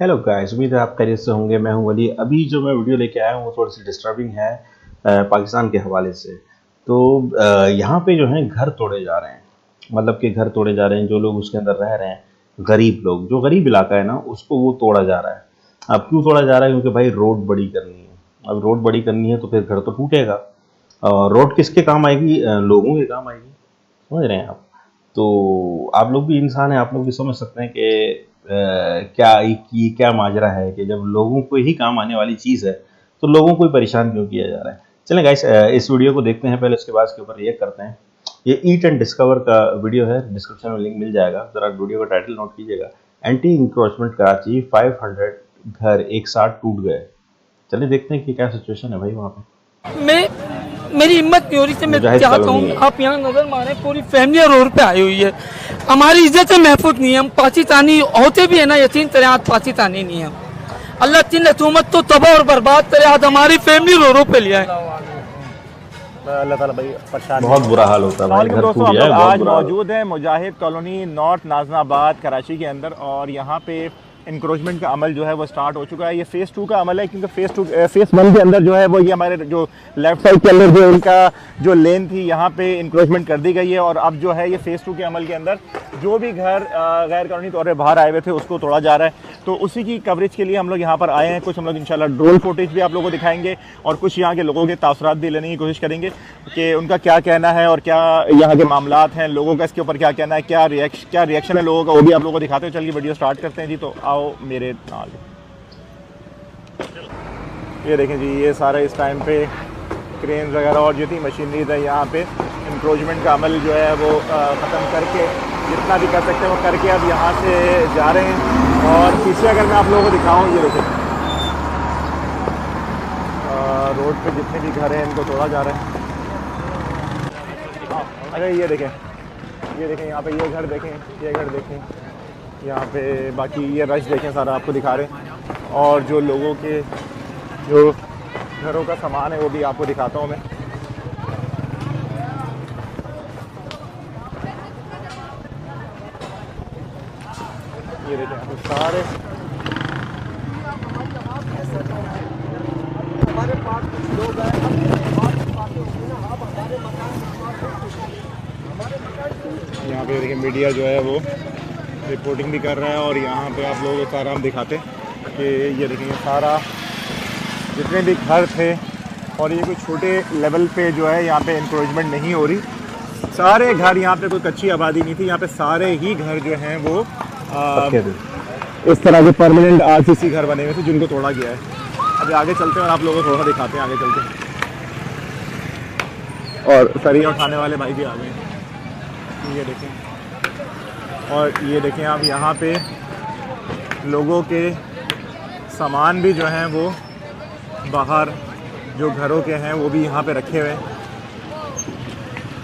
Hello guys, उम्मीद है आप खैरियत से होंगे। मैं हूं वली। अभी जो मैं वीडियो लेके आया हूं वो थोड़ी सी डिस्टर्बिंग है पाकिस्तान के हवाले से। तो यहाँ पे जो है घर तोड़े जा रहे हैं, मतलब कि घर तोड़े जा रहे हैं। जो लोग उसके अंदर रह रहे हैं, गरीब लोग, जो गरीब इलाका है ना, उसको वो तोड़ा जा रहा है। अब क्यों तोड़ा जा रहा है? क्योंकि भाई रोड बड़ी करनी है। अब रोड बड़ी करनी है तो फिर घर तो टूटेगा। और रोड किसके काम आएगी? लोगों के काम आएगी। समझ रहे हैं आप? तो आप लोग भी इंसान हैं, आप लोग भी समझ सकते हैं कि क्या माजरा है कि जब लोगों को ही काम आने वाली चीज़ है तो लोगों को ही परेशान क्यों किया जा रहा है। चलें गाइस, इस वीडियो को देखते हैं। पहले उसके बाद इसके ऊपर रिएक्ट करते हैं। ये ईट एंड डिस्कवर का वीडियो है, डिस्क्रिप्शन में लिंक मिल जाएगा। ज़रा वीडियो का टाइटल नोट कीजिएगा। एंटी इंक्रोचमेंट कराची, 500 घर एक साथ टूट गए। चलिए देखते हैं कि क्या सिचुएशन है भाई वहाँ पे। मैं मेरी हिम्मत नहीं हो रही थी। मैं मुजाहिद चाहता कॉलोनी हूँ है। आप यहाँ नजर मारे, पूरी फैमिली रोड पे आई हुई है। हमारी इज्जत से महफूज नहीं है। हम पाकिस्तानी होते भी है ना, यकीन करें आज पाकिस्तानी नहीं है। अल्लाह तीन हुकूमत तो तबाह और बर्बाद करे, आज हमारी फैमिली रो पे लिया है। अल्लाह ताला भाई परेशान। बहुत बुरा हाल होता है भाई, घर दोस्तों, टूट हम गया लोग है, बहुत आज बुरा हाल। मौजूद हैं मुजाहिद कॉलोनी नॉर्थ नाजनाबाद कराची के अंदर, और यहाँ पे इंक्रोचमेंट का अमल जो है वो स्टार्ट हो चुका है। ये फेज़ 2 का अमल है, क्योंकि फेज़ 1 के अंदर जो है वो ये हमारे जो लेफ्ट साइड के अंदर जो इनका जो लेन थी यहाँ पे इंक्रोचमेंट कर दी गई है। और अब जो है ये फेज़ 2 के अमल के अंदर जो भी घर गैर कानूनी तौर पर बाहर आए हुए थे उसको तोड़ा जा रहा है। तो उसी की कवरेज के लिए हम लोग यहाँ पर आए हैं। कुछ हम लोग इंशाल्लाह ड्रोन फुटेज भी आप लोगों को दिखाएंगे और कुछ यहाँ के लोगों के तासुरात भी लेने की कोशिश करेंगे कि उनका क्या कहना है और क्या यहाँ के मामलात हैं, लोगों का इसके ऊपर क्या कहना है, क्या रिएक्शन है लोगों का, वो भी आप लोगों को दिखाते हुए चलिए वीडियो स्टार्ट करते हैं जी। तो आओ मेरे नाल। ये देखें जी, ये सारा इस टाइम पे क्रेन वगैरह और जो थी मशीनरी है यहाँ पे इंक्रोचमेंट का अमल जो है वो ख़त्म करके जितना भी कर सकते हैं वो करके अब यहाँ से जा रहे हैं। और पीछे अगर मैं आप लोगों को दिखाऊँ, ये देखें रोड पे जितने भी घर हैं इनको तोड़ा जा रहा है। अरे ये देखें यहाँ पे ये घर देखें, ये घर देखें, यहाँ पे बाकी ये रश देखें, सारा आपको दिखा रहे हैं। और जो लोगों के जो घरों का सामान है वो भी आपको दिखाता हूँ मैं। ये देखें तो सारे हमारे पास कुछ लोग हैं, यहाँ पे देखिए मीडिया जो है वो रिपोर्टिंग भी कर रहा है। और यहाँ पे आप लोगों को सारा हम दिखाते हैं कि ये देखिए सारा जितने भी घर थे, और ये कोई छोटे लेवल पे जो है यहाँ पे इंक्रोचमेंट नहीं हो रही। सारे घर यहाँ पे कोई कच्ची आबादी नहीं थी, यहाँ पे सारे ही घर जो हैं वो इस तरह के परमानेंट आरसीसी घर बने हुए थे जिनको तोड़ा गया है। अभी आगे चलते हैं और आप लोगों को थोड़ा दिखाते हैं, आगे चलते हैं। और सरिया उठाने वाले भाई भी आ गए हैं, ये देखें। और ये देखें आप, यहाँ पे लोगों के सामान भी जो हैं वो बाहर जो घरों के हैं वो भी यहाँ पे रखे हुए हैं।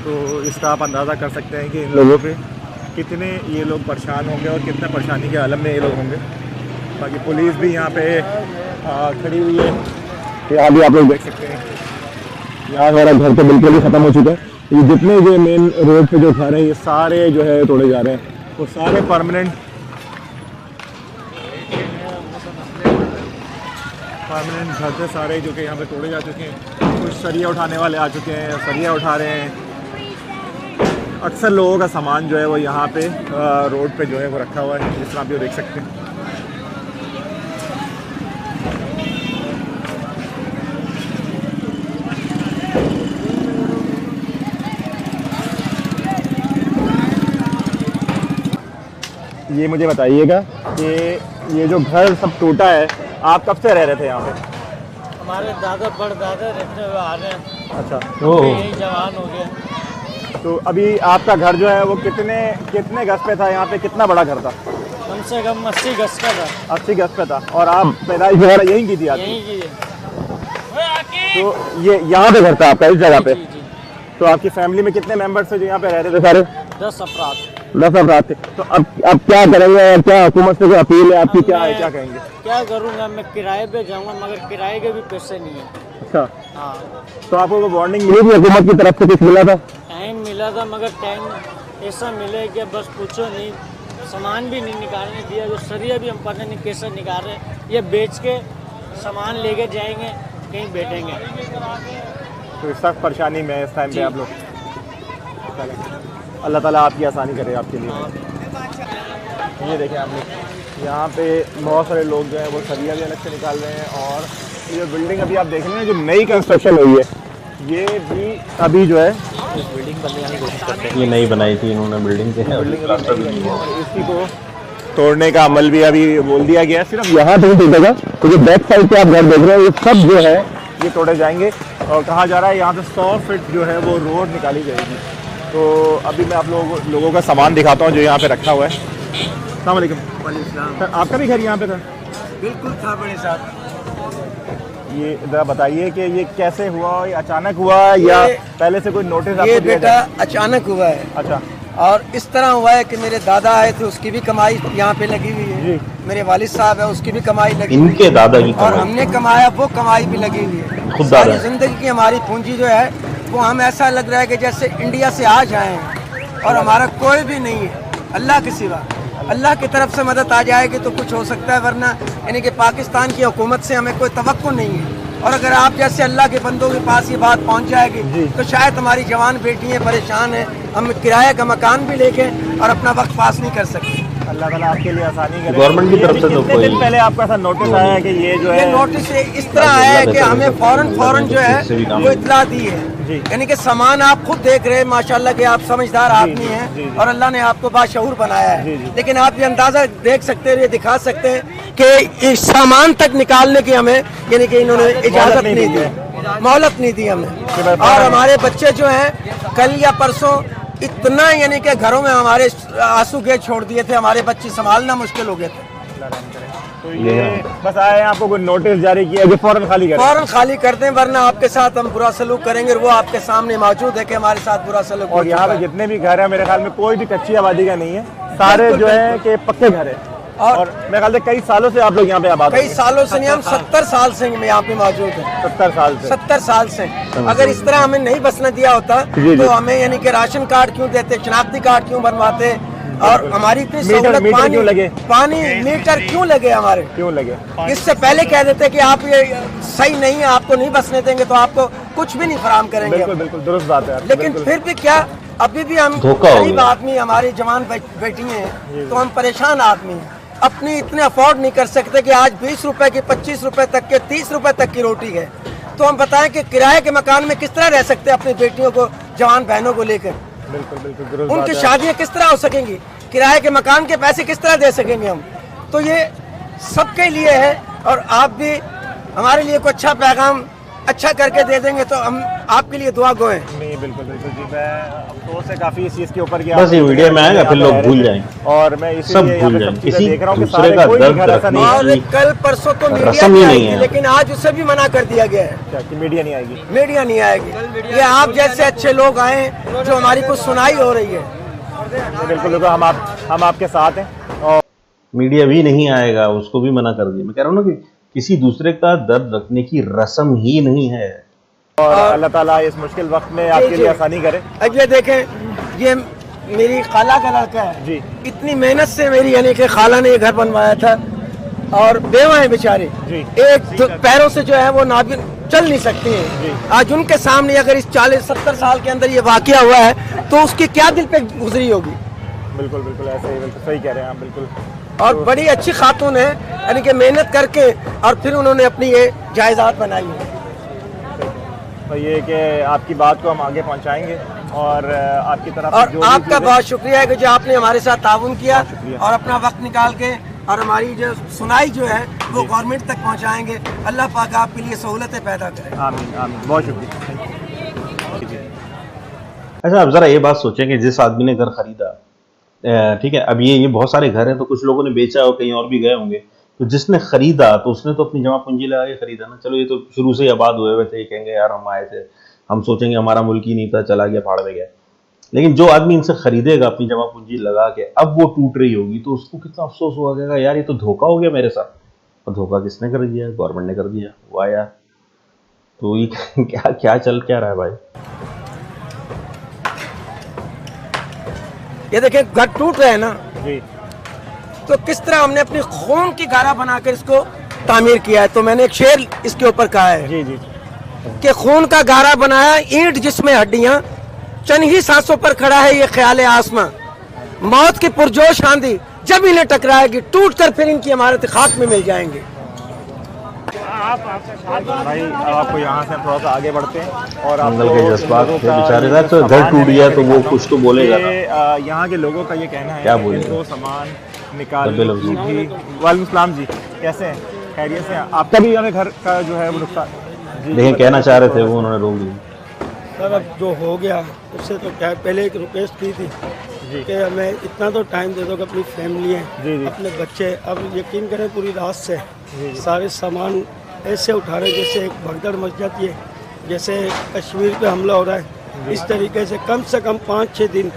तो इसका आप अंदाज़ा कर सकते हैं कि इन लोगों पे कितने ये लोग परेशान होंगे और कितने परेशानी के आलम में ये लोग होंगे। बाकी पुलिस भी यहाँ पे खड़ी हुई है, यहाँ भी आप लोग देख सकते हैं। यहाँ हमारा घर तो बिल्कुल ही ख़त्म हो चुका है। ये जितने जो मेन रोड पे जो घर हैं ये सारे जो है तोड़े जा रहे हैं, वो सारे परमानेंट घर थे सारे जो कि यहाँ पे तोड़े जा चुके हैं। कुछ सरिया उठाने वाले आ चुके हैं, सरिया उठा रहे हैं। अक्सर लोगों का सामान जो है वो यहाँ पे रोड पे जो है वो रखा हुआ है, जिस तरह आप ये देख सकते हैं। ये मुझे बताइएगा कि ये जो घर सब टूटा है, आप कब से रह रहे थे यहाँ पे? हमारे दादा परदादा रहते हुए आ रहे हैं। अच्छा, यही जवान हो गया। तो अभी आपका घर जो है वो कितने गज पे था? यहाँ पे कितना बड़ा घर था? कम से कम 80 गज का था। 80 गज पे था। और आप पैदाइश वगैरह यहीं की थी आपकी? यहीं की है। तो ये यहाँ पे घर था आपका, इस जगह पे? जी। तो आपकी फैमिली में कितने मेंबर्स थे जो यहाँ पे रह रहे थे सारे? 10 अफराद। 10 अफराद थे। तो अब क्या करेंगे और क्या हुकूमत से कोई अपील है आपकी, क्या है, क्या कहेंगे? क्या करूँगा, मैं किराए पे जाऊँगा, मगर किराए के भी पैसे नहीं है। अच्छा, हाँ। तो आपको वो वार्निंग मिली थी हुकूमत की तरफ से, कुछ मिला था? टाइम मिला था, मगर टाइम ऐसा मिले कि बस पूछो नहीं। सामान भी नहीं निकालने दिया, जो सरिया भी हम पता नहीं कैसे निकाल रहे हैं। ये बेच के सामान लेके जाएंगे, कहीं बैठेंगे। तो सख्त परेशानी में इस टाइम पे आप लोग। अल्लाह ताला आपकी आसानी करे आपके लिए। ये देखें आप लोग, यहाँ पे बहुत सारे लोग जो हैं वो सरिया भी अलग से निकाल रहे हैं। और ये बिल्डिंग अभी आप देख रहे हैं जो नई कंस्ट्रक्शन हुई है, ये भी अभी जो है इस बिल्डिंग बनने की कोशिश करते हैं। ये नई बनाई थी इन्होंने बिल्डिंग के, प्लास्टर भी नहीं है। और इसी को तोड़ने का अमल भी अभी बोल दिया गया है। सिर्फ यहाँ नहीं टूटेगा, तो जो बैक साइड पे आप घर देख रहे हैं ये सब जो है ये तोड़े जाएंगे। और कहा जा रहा है यहाँ से 100 फीट जो है वो रोड निकाली जाएगी। तो अभी मैं आप लोगों का सामान दिखाता हूँ जो यहाँ पे रखा हुआ है। अस्सलाम वालेकुम। सर आपका भी घर यहाँ पे था? बिल्कुल था बड़े साहब। ये ज़रा बताइए कि ये कैसे हुआ, ये अचानक हुआ या पहले से कोई नोटिस आपको ये दिया बेटा जाए? अचानक हुआ है। अच्छा। और इस तरह हुआ है कि मेरे दादा आए थे, उसकी भी कमाई यहाँ पे लगी हुई है। जी। मेरे वालिद साहब है, उसकी भी कमाई लगी हुई इनके है। दादा की और कमाई। हमने कमाया, वो कमाई भी लगी हुई है। खुद सारी दादा। जिंदगी की हमारी पूंजी जो है वो हम ऐसा लग रहा है कि जैसे इंडिया से आ जाए हैं और हमारा कोई भी नहीं है अल्लाह के सिवा। अल्लाह की तरफ से मदद आ जाएगी तो कुछ हो सकता है, वरना यानी कि पाकिस्तान की हुकूमत से हमें कोई तवक्को नहीं है। और अगर आप जैसे अल्लाह के बंदों के पास ये बात पहुंच जाएगी तो शायद हमारी जवान बेटियां परेशान हैं, हम किराए का मकान भी लेके और अपना वक्त पास नहीं कर सकते। अल्लाह ताला आपके लिए आसानी करे। गवर्नमेंट की तरफ से तो कितने दिन कोई- पहले आपका ऐसा नोटिस आया है कि ये जो ये है नोटिस इस तरह आया है कि हमें फौरन जो है वो इतला दी है। जी। यानी कि सामान आप खुद देख रहे हैं, माशाल्लाह के आप समझदार आदमी जी, हैं जी। और अल्लाह ने आपको बाशऊर बनाया जी, है। जी। लेकिन आप ये अंदाजा देख सकते हैं, ये दिखा सकते हैं कि इस सामान तक निकालने की हमें यानी कि इन्होंने इजाजत नहीं दी, मोहलत नहीं दी हमें। और हमारे बच्चे जो हैं कल या परसों इतना यानी कि घरों में हमारे आंसू के छोड़ दिए थे, हमारे बच्चे संभालना मुश्किल हो गए थे। तो ये बस आए हैं, आपको कोई नोटिस जारी किया कि फौरन खाली करें। फौरन खाली कर दें, वरना आपके साथ हम बुरा सलूक करेंगे। और वो आपके सामने मौजूद है कि हमारे साथ बुरा सलूक हो और यहाँ चुका पे है। जितने भी घर है मेरे ख्याल में कोई भी कच्ची आबादी का नहीं है, सारे बिल्कुल, जो है कि पक्के घर है। और मेरे ख्याल से कई सालों से आप लोग यहाँ पे आबाद कई सालों से नहीं, हम 70 साल से यहाँ पे मौजूद हैं। 70 साल से। 70 साल से। अगर इस तरह हमें नहीं बसने दिया होता जी। तो हमें यानी कि राशन कार्ड क्यों देते, शनाख्ती कार्ड क्यों बनवाते, और हमारी इतनी मीटर सहूलत, क्यों लगे? पानी मीटर क्यों लगे हमारे। क्यों लगे? इससे पहले कह देते कि आप ये सही नहीं है, आपको नहीं बसने देंगे तो आपको कुछ भी नहीं फराम करेंगे। बिल्कुल बिल्कुल दुरुस्त बात है आपकी, लेकिन बिल्कुल। फिर भी क्या, अभी भी हम धोखा हो गरीब गया। आदमी, हमारी जवान बेटी हैं तो हम परेशान आदमी हैं, अपनी इतने अफोर्ड नहीं कर सकते कि आज 20 रुपए की, 25 रुपए तक के, 30 रुपए तक की रोटी है। तो हम बताएं कि किराए के मकान में किस तरह रह सकते हैं अपनी बेटियों को, जवान बहनों को लेकर। बिल्कुल बिल्कुल दुरुस्त बात उनकी है। शादियां किस तरह हो सकेंगी, किराए के मकान के पैसे किस तरह दे सकेंगे हम। तो ये सबके लिए है और आप भी हमारे लिए कोई अच्छा पैगाम अच्छा करके दे देंगे तो हम आपके लिए दुआ गो हैं। नहीं बिल्कुल बिल्कुल जी, मैं अफसोस है काफी इस चीज़ के ऊपर कि बस ये वीडियो में आएगा फिर लोग भूल जाएंगे, और मैं सब इसीलिए यहाँ भूल पे जाएंगे। सब चीज़ें किसी देख रहा हूँ कि दूसरे सारे का कोई भी दर्द घर ऐसा नहीं रखने है और कल परसों तो मीडिया रस्म भी ही नहीं आएगी, है। लेकिन आज उसे भी मना कर दिया गया है, क्या कि मीडिया नहीं आएगी। मीडिया नहीं आएगी। ये आप जैसे अच्छे लोग आए जो हमारी कुछ सुनाई हो रही है। तो बिल्कुल बिल्कुल हम आपके साथ हैं। और मीडिया भी नहीं आएगा, उसको भी मना कर दिया। मैं कह रहा हूँ ना कि किसी दूसरे का दर्द रखने की रस्म ही नहीं है। अल्लाह ताला इस मुश्किल वक्त में आपके लिए आसानी करे। अब ये देखें, ये मेरी खाला का लड़का है जी। इतनी मेहनत से मेरी यानी कि खाला ने ये घर बनवाया था और बेवा है बेचारे, जी। एक तो पैरों से जो है वो नागिन चल नहीं सकती हैं। आज उनके सामने अगर इस 40-70 साल के अंदर ये वाकया हुआ है तो उसकी क्या दिल पे गुजरी होगी। बिल्कुल बिल्कुल ऐसे ही, बिल्कुल सही कह रहे हैं आप, बिल्कुल। और बड़ी अच्छी खातून है, यानी कि मेहनत करके और फिर उन्होंने अपनी ये जायदाद बनाई है। तो ये कि आपकी बात को हम आगे पहुंचाएंगे और आपकी तरफ और जो भी आपका चीज़ें- बहुत शुक्रिया है कि जो आपने हमारे साथ ताउन किया बहुत शुक्रिया। और अपना वक्त निकाल के और हमारी जो सुनाई जो है वो गवर्नमेंट तक पहुंचाएंगे। अल्लाह पाक आपके लिए सहूलतें पैदा करे। आमीन आमीन, बहुत शुक्रिया जी। अच्छा, अब जरा ये बात सोचें कि जिस आदमी ने घर खरीदा, ठीक है, अब ये बहुत सारे घर हैं तो कुछ लोगों ने बेचा और कहीं और भी गए होंगे, तो जिसने खरीदा तो उसने तो अपनी जमा पूंजी लगा के खरीदा ना। चलो ये तो शुरू से ही आबाद हुए हुए थे, कहेंगे यार हम आए थे, हम सोचेंगे हमारा मुल्क ही नहीं था, चला गया, भाड़ में गया। लेकिन जो आदमी इनसे खरीदेगा अपनी जमा पूंजी लगा के, अब वो टूट रही होगी तो उसको कितना अफसोस हुआ यार ये तो धोखा हो गया मेरे साथ। और धोखा किसने कर दिया? गवर्नमेंट ने कर दिया। वाह यार, तो ये क्या चल क्या रहा है भाई? ये देखें घर टूट रहे हैं ना, जी तो किस तरह हमने अपनी खून की गारा बनाकर इसको तामीर किया है। तो मैंने एक शेर इसके ऊपर कहा है जी जी कि खून का गारा बनाया ईंट जिसमें हड्डियां, चंद ही सांसों पर खड़ा है ये ख्याल आसमां, मौत की पुरजोश आंधी जब इन्हें टकराएगी, टूट कर फिर इनकी इमारत खाक में मिल जाएंगे। भाई अब आपको यहाँ से थोड़ा सा आगे बढ़ते हैं और मंगल आपको के जज्बात लोगों थे का बेचारे ये का, तो घर सामान टूट गया तो वो दिखाना। कुछ तो बोलेगा ना। ये, यहाँ के लोगों का ये कहना है क्या कि बोलेगा? इनको सामान निकाल रब्बे लफ्ज़। जी वालेकुम सलाम जी, कैसे हैं? खैरियत से हैं? आपका भी यहाँ पे घर का जो है वो नुकसान जी लेकिन कहना चाह रहे थे वो, उन्होंने रोक दिया। सर अब जो हो गया उससे तो क्या, पहले एक रिक्वेस्ट की थी कि हमें इतना तो टाइम दे दो कि अपनी फैमिली है, जी, जी। अपने बच्चे, अब यकीन करें पूरी रात से सारे सामान ऐसे उठा रहे जैसे एक भगदड़ मच जाती है, जैसे कश्मीर पे हमला हो रहा है। इस तरीके से कम 5-6 दिन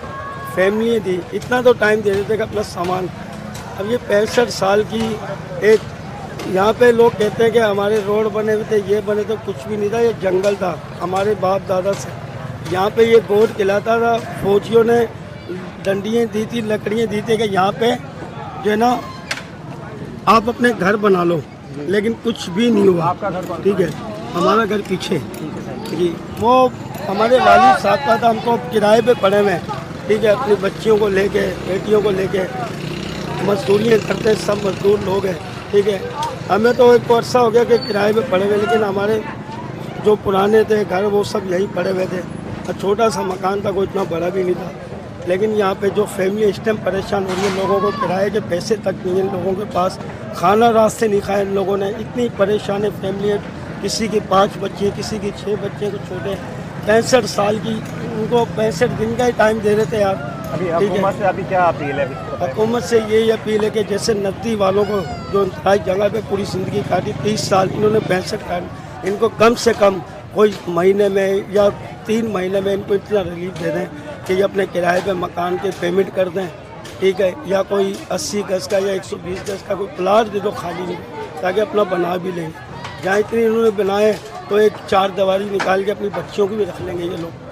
फैमिली दी, इतना तो टाइम दे देते कि अपना सामान। अब ये 65 साल की एक, यहाँ पे लोग कहते हैं कि हमारे रोड बने हुए थे, ये बने, तो कुछ भी नहीं था, ये जंगल था हमारे बाप दादा से। यहाँ पे ये गोद खिलाता था, फौजियों ने डंडियाँ दी थी, लकड़ियाँ दी थी कि यहाँ पे जो है ना आप अपने घर बना लो, लेकिन कुछ भी नहीं हुआ। आपका घर कौन सा ठीक है, हमारा घर पीछे जी, वो हमारे वालिद साहब का था, हमको किराए पे पड़े हुए हैं। ठीक है, अपनी बच्चियों को लेके, बेटियों को लेके मजदूरियाँ करते हैं, सब मजदूर लोग हैं। ठीक है, हमें तो एक वर्षा हो गया कि किराए पे पड़े हुए, लेकिन हमारे जो पुराने थे घर वो सब यहीं पड़े हुए थे। और छोटा सा मकान था, कोई इतना बड़ा भी नहीं था। लेकिन यहाँ पे जो फैमिली इस टाइम परेशान हो रही है, लोगों को किराए के पैसे तक नहीं है लोगों के पास, खाना रास्ते नहीं खाया इन लोगों ने, इतनी परेशान है फैमिली है। किसी की 5 बच्चे, किसी की 6 बच्चे, को छोटे 65 साल की, उनको 65 दिन का ही टाइम दे रहे थे यार। अभी ठीक है। हुकूमत से अभी क्या अपील है? हुकूमत से यही अपील है कि जैसे नकदी वालों को जो इंतहाई जगह पे पूरी ज़िंदगी काटी, 30 साल इन्होंने 65 काटी, इनको कम से कम कोई महीने में या 3 महीने में इनको इतना रिलीफ दे दें कि ये अपने किराए पे मकान के पेमेंट कर दें। ठीक है, या कोई 80 गज का या 120 गज का कोई प्लाट दे दो खाली नहीं, ताकि अपना बना भी लें। जहाँ इतनी इन्होंने बनाए तो एक 4 दीवारी निकाल के अपनी बच्चियों की भी रख लेंगे ये लोग।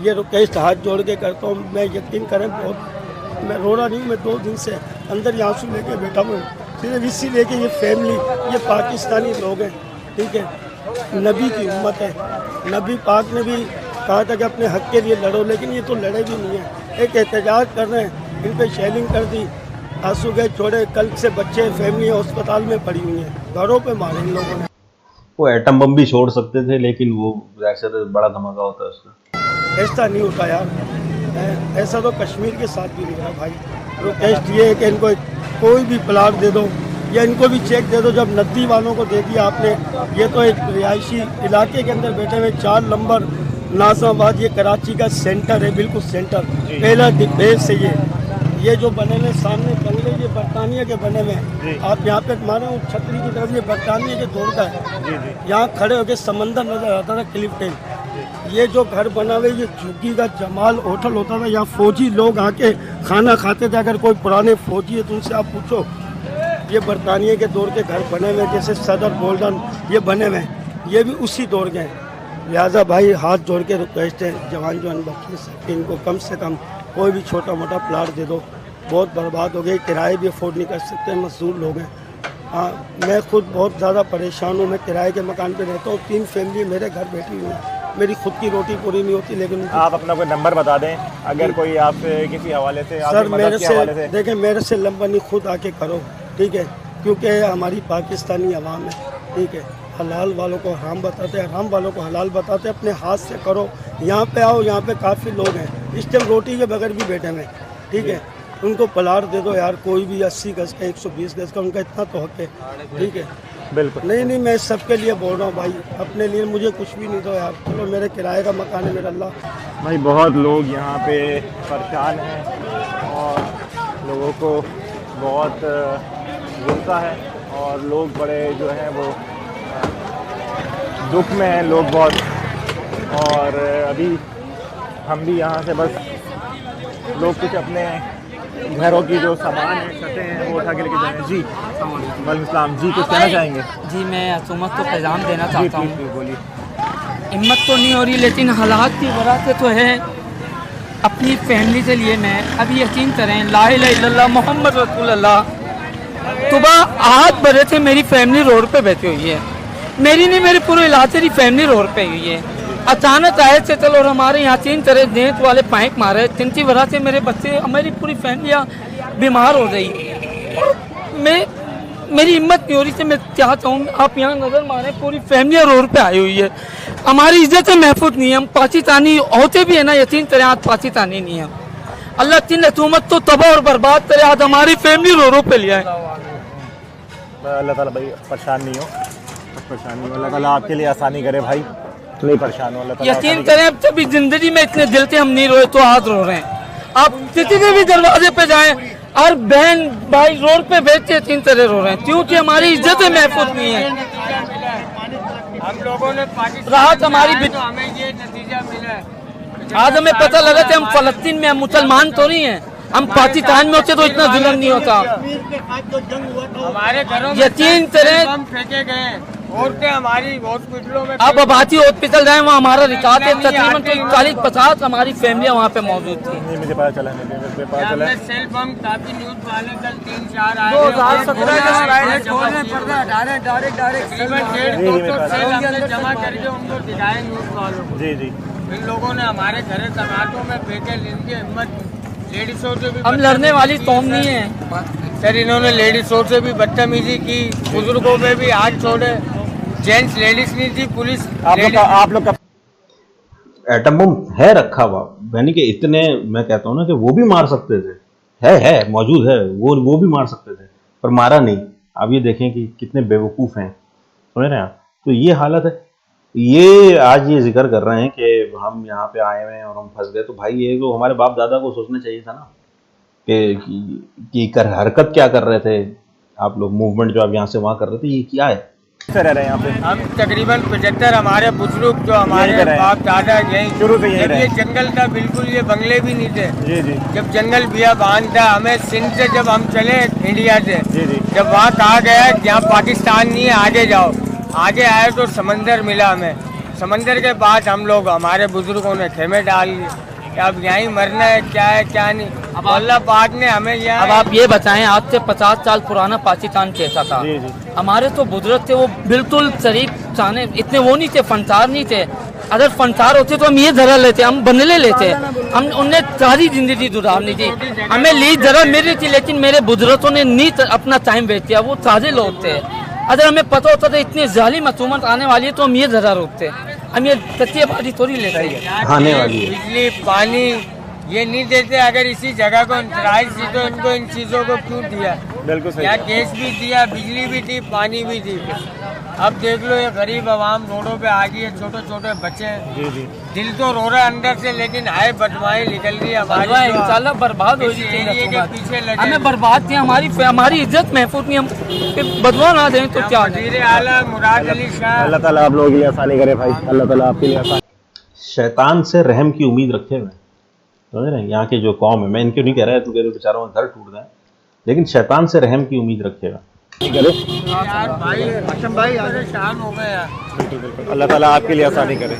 ये रिक्वेस्ट हाथ जोड़ के करता हूँ मैं, यकीन करें बहुत, मैं रो रहा नहीं, मैं 2 दिन से अंदर आंसू लेके बैठा हूँ, सिर्फ इसीलिए कि ये फैमिली, ये पाकिस्तानी लोग हैं। ठीक है, नबी की उम्मत है, नबी पाक ने भी कहा था कि अपने हक के लिए लड़ो, लेकिन ये तो लड़े भी नहीं है, एक एहतजाज कर रहे हैं, इन पर शेलिंग कर दी, आंसू गए छोड़े, कल से बच्चे फैमिली अस्पताल में पड़ी हुई हैं, घरों पे मारे इन लोगों ने। वो एटम बम भी छोड़ सकते थे, लेकिन वो अक्सर बड़ा धमाका होता है उसका। ऐसा नहीं होता यार, ऐसा तो कश्मीर के साथ भी नहीं रहा भाई। तो टेस्ट ये है कि इनको कोई भी प्लाट दे दो या इनको भी चेक दे दो। जब नकदी वालों को दे दिया आपने, ये तो एक रिहायशी इलाके के अंदर बैठे हुए, 4 नंबर नाज़िमाबाद, ये कराची का सेंटर है, बिल्कुल सेंटर, पहला बेस है ये जो बने हुए सामने बंगले, ये बरतानिया के बने हुए हैं। आप यहाँ पे मारे उस छतरी की तरफ, ये बरतानिया के दौर का है। यहाँ खड़े होकर समंदर नजर आता था, क्लिफ टेल। ये जो घर बना हुआ, ये झुग्गी का जमाल होटल होता था, यहाँ फौजी लोग आके खाना खाते थे। अगर कोई पुराने फौजी है तो उनसे आप पूछो। ये बरतानिया के दौर के घर बने हुए, जैसे सदर गोल्डन ये बने हुए, ये भी उसी दौर के हैं। लिहाजा भाई हाथ जोड़ के रिक्वेस्ट है, जवान बच्चे से इनको कम से कम कोई भी छोटा मोटा प्लाट दे दो। बहुत बर्बाद हो गए, किराए भी अफोर्ड नहीं कर सकते, मजदूर लोग हैं। हाँ, मैं खुद बहुत ज़्यादा परेशान हूँ, मैं किराए के मकान पे रहता हूँ, 3 फैमिली मेरे घर बैठी हुई है, मेरी खुद की रोटी पूरी नहीं होती। लेकिन आप अपना कोई नंबर बता दें, अगर कोई आपसे किसी हवाले से, सर मेरे से देखें, मेरे से लंबा नहीं, खुद आके करो। ठीक है, क्योंकि हमारी पाकिस्तानी अवाम है। ठीक है, हलाल वालों को हराम बताते हैं, हराम वालों को हलाल बताते हैं, अपने हाथ से करो। यहाँ पे आओ, यहाँ पे काफ़ी लोग हैं इस टाइम रोटी के बगैर भी बैठे हुए। ठीक है, उनको प्लाट दे दो यार, कोई भी 80 गज का, 120 गज का, उनका इतना तो हक है। ठीक है, बिल्कुल। नहीं मैं सबके लिए बोल रहा हूँ भाई, अपने लिए मुझे कुछ भी नहीं दो यार। चलो मेरे किराए का मकान है, मेरा अल्लाह। भाई बहुत लोग यहाँ पे परेशान हैं और लोगों को बहुत गुस्सा है और लोग बड़े जो हैं वो दुख में हैं लोग बहुत। और अभी हम भी यहाँ से बस लोग कुछ अपने घरों की जो सामान है, छतें हैं, वो उठा के लेके जाएँ। जी वालेकुम सलाम जी, कुछ कहना चाहेंगे? जी मैं हुकूमत को पैगाम देना चाहता हूँ, जी बोलिए। हिम्मत तो नहीं हो रही, लेकिन हालात की वजह से तो है। अपनी फैमिली के लिए मैं अभी यकीन करें, ला इलाहा इल्लल्लाह मोहम्मद रसूलुल्लाह सुबह 8 बजे से मेरी फैमिली रोड पे बैठी हुई है, मेरी नहीं मेरे पूरे इलाके की फैमिली रोड पे हुई है। अचानक आए से चलो और हमारे यहाँ 3 तरह देंत वाले पाइप मारे, जिनकी वजह से मेरे बच्चे हमारी पूरी फैमिलियाँ बीमार हो गई। मेरी हिम्मत नहीं हो रही थी, मैं चाहता हूँ आप यहाँ नजर मारे, पूरी फैमिलियाँ रोड पे आई हुई है, हमारी इज्जत महफूज नहीं है। हम पाकिस्तानी होते भी है ना, यकीन करें आज पाकिस्तानी नहीं है। अल्लाह तीन हुकूमत तो तबाह और बर्बाद करे, आज हमारी फैमिली रो पे लिया है। अल्लाह ताला भाई परेशान नहीं हो, अल्लाह ताला आपके लिए आसानी करे भाई, नहीं परेशान हो। अल्लाह ताला यकीन करें अब कभी जिंदगी में इतने दिल से हम नहीं रोए तो आज रो रहे हैं। आप किसी के भी दरवाजे पे जाएं और बहन भाई रोड पे बैठते 3 तरह रो रहे हैं, क्योंकि हमारी इज्जत महफूज नहीं है। हम लोगों ने राहत हमारी हमें ये नतीजा मिला है। आज हमें पता लगा कि हम फलस्तीन में, हम मुसलमान तो नहीं है, हम पाकिस्तान में होते तो इतना जुल्म नहीं होता। हमारे घरों में यकीन करें बम फेंके गए, औरतें हमारी हॉस्पिटलों में अब अबाती हॉस्पिटल जाए, वहाँ हमारा रिकॉर्ड है तकरीबन 40-50 हमारी फैमिलियाँ वहाँ पे मौजूद थी। नहीं मुझे पता चला, नहीं मुझे पता चला। हमने सेल बम काफी न्यूज वाले कल 3-4 आए 2017 हमने जमा करके उनको दिखाए न्यूज वालों को। जी जी, इन लोगों ने हमारे घर समाटों में फेंके, इनकी हिम्मत लेडीजों से भी हम लड़ने वाली कौम नहीं है सर। इन्होंने लेडीजों से भी बदतमीजी की, बुजुर्गों पे भी हाथ छोड़े, जेंट्स लेडीज नहीं थी, पुलिस आप लोग का एटम बम है रखा हुआ, यानी कि इतने, मैं कहता हूँ ना कि वो भी मार सकते थे, है मौजूद है, वो भी मार सकते थे पर मारा नहीं। आप ये देखें कि कितने बेवकूफ़ हैं, समझ रहे हैं आप। तो ये हालत है। ये आज ये जिक्र कर रहे हैं कि हम यहाँ पे आए हुए हैं और हम फंस गए, तो भाई ये तो हमारे बाप दादा को सोचना चाहिए था ना कि हरकत क्या कर रहे थे आप लोग, मूवमेंट जो आप यहाँ से वहाँ कर रहे थे, ये क्या है। रह रहे हैं यहाँ पे हम तकरीबन 75 हमारे बुजुर्ग जो हमारे बाप दादा यही शुरू से यही जब ये जंगल था, बिल्कुल ये बंगले भी नहीं थे। जी जी जब जंगल बियाबान था, हमें सिंध से जब हम चले इंडिया से, जी जी, जब वहाँ कहा गया कि यहाँ पाकिस्तान नहीं है, आगे जाओ, आगे आए तो समंदर मिला हमें। समंदर के बाद हम लोग, हमारे बुजुर्गों ने खेमे डाल लिए कि अब यहीं मरना है, क्या है क्या नहीं। अब अल्लाह पाक ने हमें यहाँ, अब आप ये बताएं आज से 50 साल पुराना पाकिस्तान कैसा था। जी जी, हमारे तो बुजुर्ग थे वो बिल्कुल शरीफ चाने, इतने वो नहीं थे, फनसार नहीं थे। अगर फनसार होते तो हम ये जरा लेते, हम बंदले लेते, हम उन्हें सारी जिंदगी गुजारनी थी, हमें ली जरा मिली थी, लेकिन मेरे बुजुर्गों ने नहीं अपना टाइम वेस्ट किया, वो सारे लोग थे। अगर हमें पता होता था इतनी जालिम हुकूमत आने वाली है तो हम ये जरा रोकते, हम ये कच्ची आबादी थोड़ी लेते हैं। आने वाली है। बिजली पानी ये नहीं देते, अगर इसी जगह को राइट थी तो इनको इन चीज़ों को क्यों दिया। बिल्कुल सही। यहाँ गैस भी दिया, बिजली भी थी, पानी भी थी। अब देख लो ये गरीब आवाम रोडों पे आ गई है, छोटे छोटे बच्चे हैं। जी जी, दिल तो रो रहा है अंदर से, लेकिन आए बदमाई निकल रही है हमारी। इंशाल्लाह बर्बाद हो इस एरिया के पीछे लगे, हमें बर्बाद किया, हमारी इज्जत महफूज नहीं, हम बदवा ना दें तो क्या। वज़ीर आला मुराद अली शाह, अल्लाह ताला आप लोगों के लिए आसानी करे भाई, अल्लाह ताला आपके लिए आसानी। शैतान से रहम की उम्मीद रखे हुए, समझ रहे हैं। यहाँ की जो कौम है, मैं इनको नहीं कह रहा है तो बेचारों का घर टूट जाए, लेकिन शैतान से रहम की उम्मीद रखेगा। यार भाई परेशान हो गए यार। बिल्कुल बिल्कुल, अल्लाह ताला आपके लिए आसानी करे।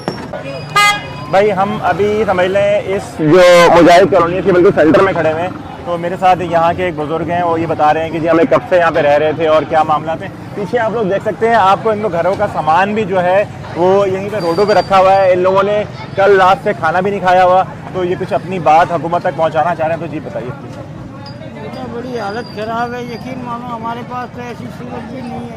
भाई हम अभी समझ लें इस जो मुजाहिद कॉलोनी के बिल्कुल सेंटर में खड़े हुए हैं, तो मेरे साथ यहाँ के एक बुजुर्ग हैं, वो ये बता रहे हैं कि जी हमें कब से यहाँ पे रह रहे थे और क्या मामला थे। पीछे आप लोग देख सकते हैं, आपको इन घरों का सामान भी जो है वो यहीं पे रोडों पे रखा हुआ है। इन लोगों ने कल रात से खाना भी नहीं खाया हुआ, तो ये कुछ अपनी बात हुकूमत तक पहुँचाना चाह रहे हैं, तो जी बताइए। बड़ी हालत ख़राब है, यकीन मानो हमारे पास तो ऐसी सूरत भी नहीं है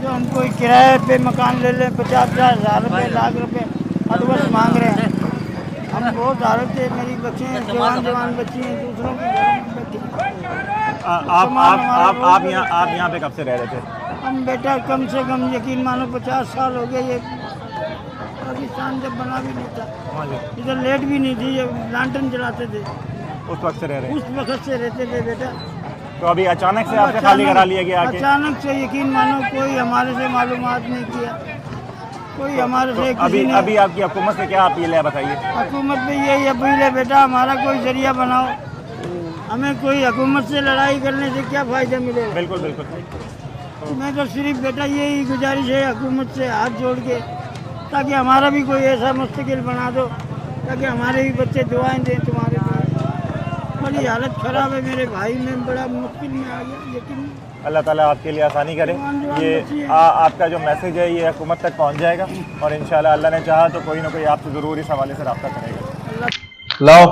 जो हम कोई किराए पे मकान ले लें, 50,000 रुपये, लाख रुपये एडवांस मांग रहे हैं। हम बहुत हालत है, मेरी बच्चे हैं, जवान बच्ची हैं, दूसरों के घरों में बैठी। आप यहाँ पे कब से रह रहे थे? हम बेटा कम से कम यकीन मानो 50 साल हो गए। ये पाकिस्तान जब बना भी नहीं था, इधर लेट भी नहीं थी, ये लालटेन जलाते थे, उस वक्त से रह रहे हैं? उस वक्त से रहते थे बेटा। तो अभी अचानक से आपसे खाली करा लिया गया आके? अचानक से, यकीन मानो कोई हमारे से मालूमात नहीं किया, कोई हमारे से अभी आपकी हुकूमत से क्या अपील है बताइए? हुकूमत में यही अपील है बेटा, हमारा कोई जरिया बनाओ, हमें कोई हुकूमत से लड़ाई करने से क्या फ़ायदा मिलेगा। बिल्कुल बिल्कुल, मैं तो सिर्फ बेटा यही गुजारिश है हुकूमत से हाथ जोड़ के, ताकि हमारा भी कोई ऐसा मुस्तकिल बना दो, ताकि हमारे भी बच्चे दुआएं दें तुम्हारे पास। बड़ी हालत ख़राब है मेरे भाई, में बड़ा मुश्किल में आ गया, लेकिन अल्लाह ताला आपके लिए आसानी करे। ये आपका जो मैसेज है ये हुकूमत तक पहुँच जाएगा और इंशाल्लाह अल्लाह ने चाहा तो कोई ना कोई आपसे ज़रूर इस हवाले से रब्ता करेगा। लाओ